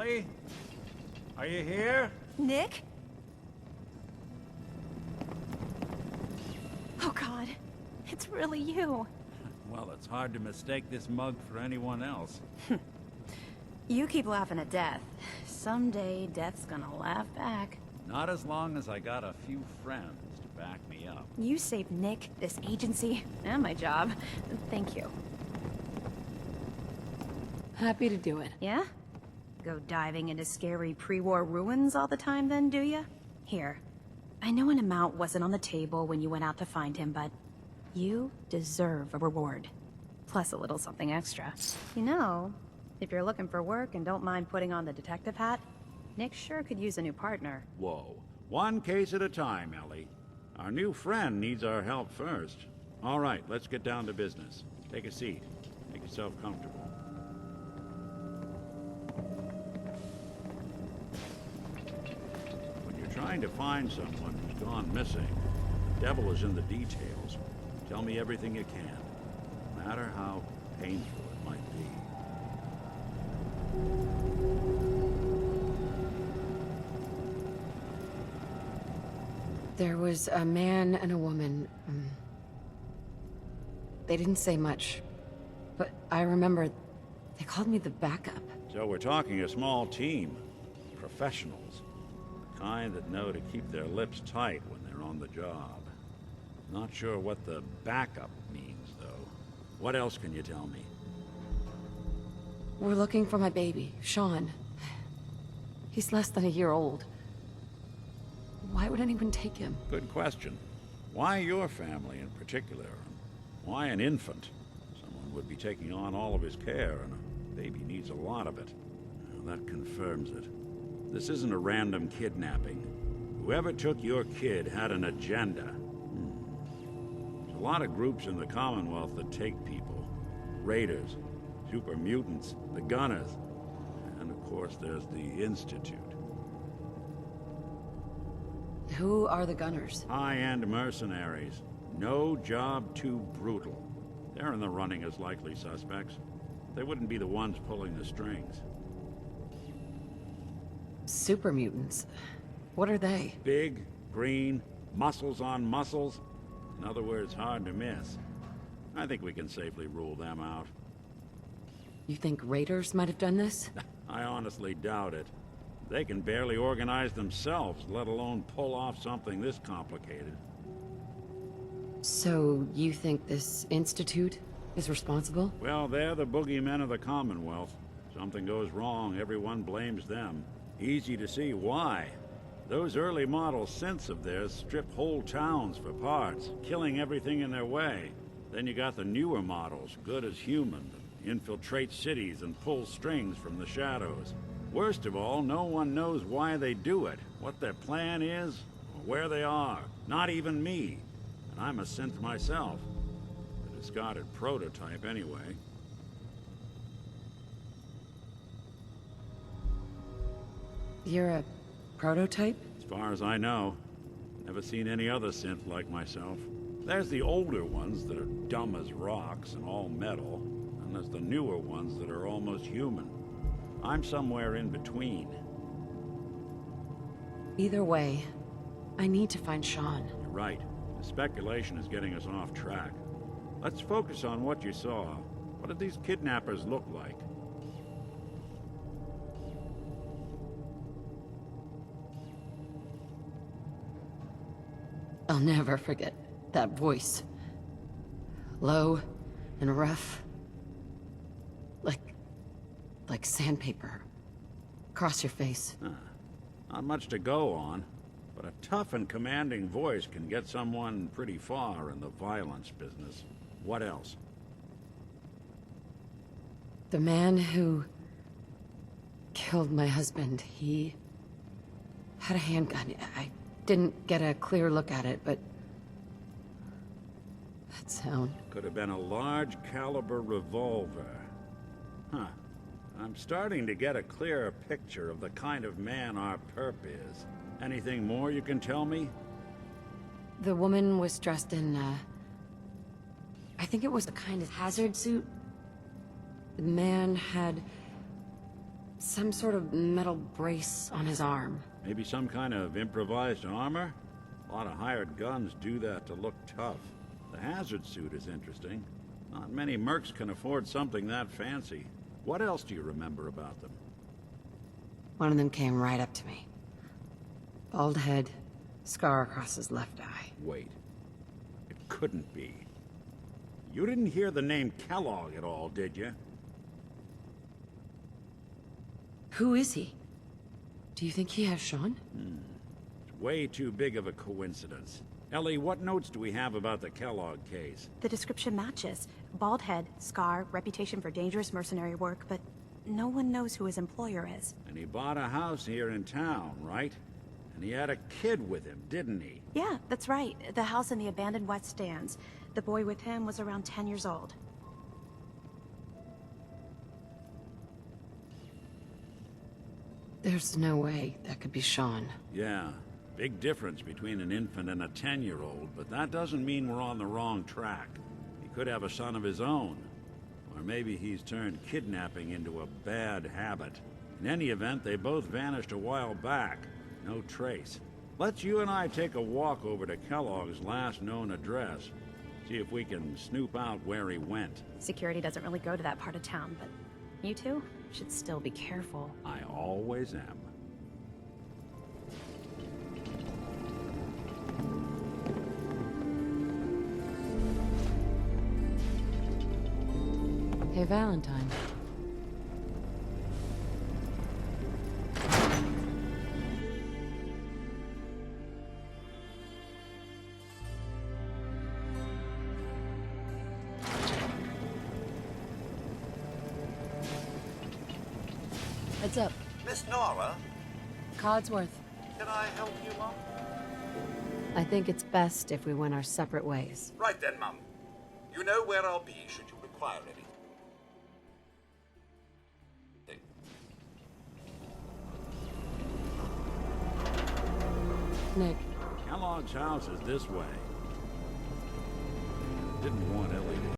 Ellie? Are you here? Nick? Oh God, it's really you. Well, it's hard to mistake this mug for anyone else. You keep laughing at death. Someday, death's gonna laugh back. Not as long as I got a few friends to back me up. You saved Nick, this agency, and my job. Thank you. Happy to do it. Yeah? Go diving into scary pre-war ruins all the time then, do ya? Here. I know an amount wasn't on the table when you went out to find him, but you deserve a reward. Plus a little something extra. You know, if you're looking for work and don't mind putting on the detective hat, Nick sure could use a new partner. Whoa. One case at a time, Ellie. Our new friend needs our help first. All right, let's get down to business. Take a seat. Make yourself comfortable. When you're trying to find someone who's gone missing, the devil is in the details. Tell me everything you can, no matter how painful it might be. There was a man and a woman. They didn't say much, but I remember they called me the backup. So we're talking a small team. Professionals. The kind that know to keep their lips tight when they're on the job. Not sure what the backup means, though. What else can you tell me? We're looking for my baby, Sean. He's less than a year old. Why would anyone take him? Good question. Why your family in particular? Why an infant? Someone would be taking on all of his care, and a baby needs a lot of it. Well, that confirms it. This isn't a random kidnapping. Whoever took your kid had an agenda. There's a lot of groups in the Commonwealth that take people. Raiders, super mutants, the Gunners, and of course there's the Institute. Who are the Gunners? High-end mercenaries. No job too brutal. They're in the running as likely suspects. They wouldn't be the ones pulling the strings. Super mutants. What are they? Big, green, muscles on muscles. In other words, hard to miss. I think we can safely rule them out. You think raiders might have done this? I honestly doubt it. They can barely organize themselves, let alone pull off something this complicated. So, you think this institute is responsible? Well, they're the boogeymen of the Commonwealth. Something goes wrong, everyone blames them. Easy to see why. Those early model synths of theirs strip whole towns for parts, killing everything in their way. Then you got the newer models, good as human, that infiltrate cities and pull strings from the shadows. Worst of all, no one knows why they do it, what their plan is, or where they are. Not even me. And I'm a synth myself. A discarded prototype, anyway. You're a prototype? As far as I know. Never seen any other synth like myself. There's the older ones that are dumb as rocks and all metal. And there's the newer ones that are almost human. I'm somewhere in between. Either way, I need to find Sean. You're right. The speculation is getting us off track. Let's focus on what you saw. What did these kidnappers look like? I'll never forget that voice. Low and rough. Like sandpaper. Across your face. Not much to go on, but a tough and commanding voice can get someone pretty far in the violence business. What else? The man who killed my husband, he had a handgun. I didn't get a clear look at it, but that sound. Could have been a large caliber revolver. Huh. I'm starting to get a clearer picture of the kind of man our perp is. Anything more you can tell me? The woman was dressed in, I think it was a kind of hazard suit. The man had some sort of metal brace on his arm. Maybe some kind of improvised armor? A lot of hired guns do that to look tough. The hazard suit is interesting. Not many mercs can afford something that fancy. What else do you remember about them? One of them came right up to me. Bald head, scar across his left eye. Wait. It couldn't be. You didn't hear the name Kellogg at all, did you? Who is he? Do you think he has Sean? It's way too big of a coincidence. Ellie, what notes do we have about the Kellogg case? The description matches. Bald head, scar, reputation for dangerous mercenary work, but no one knows who his employer is. And he bought a house here in town, right? And he had a kid with him, didn't he? Yeah, that's right. The house in the abandoned West Stands. The boy with him was around 10 years old. There's no way that could be Sean. Yeah. Big difference between an infant and a 10-year-old, but that doesn't mean we're on the wrong track. He could have a son of his own. Or maybe he's turned kidnapping into a bad habit. In any event, they both vanished a while back. No trace. Let's you and I take a walk over to Kellogg's last known address. See if we can snoop out where he went. Security doesn't really go to that part of town, but you two should still be careful. I always am. Hey, Valentine. What's up? Miss Nora, Codsworth. can I help you, Mum? I think it's best if we went our separate ways. Right then, Mum. You know where I'll be should you require anything. Nick, Kellogg's house is this way. Didn't want Ellie to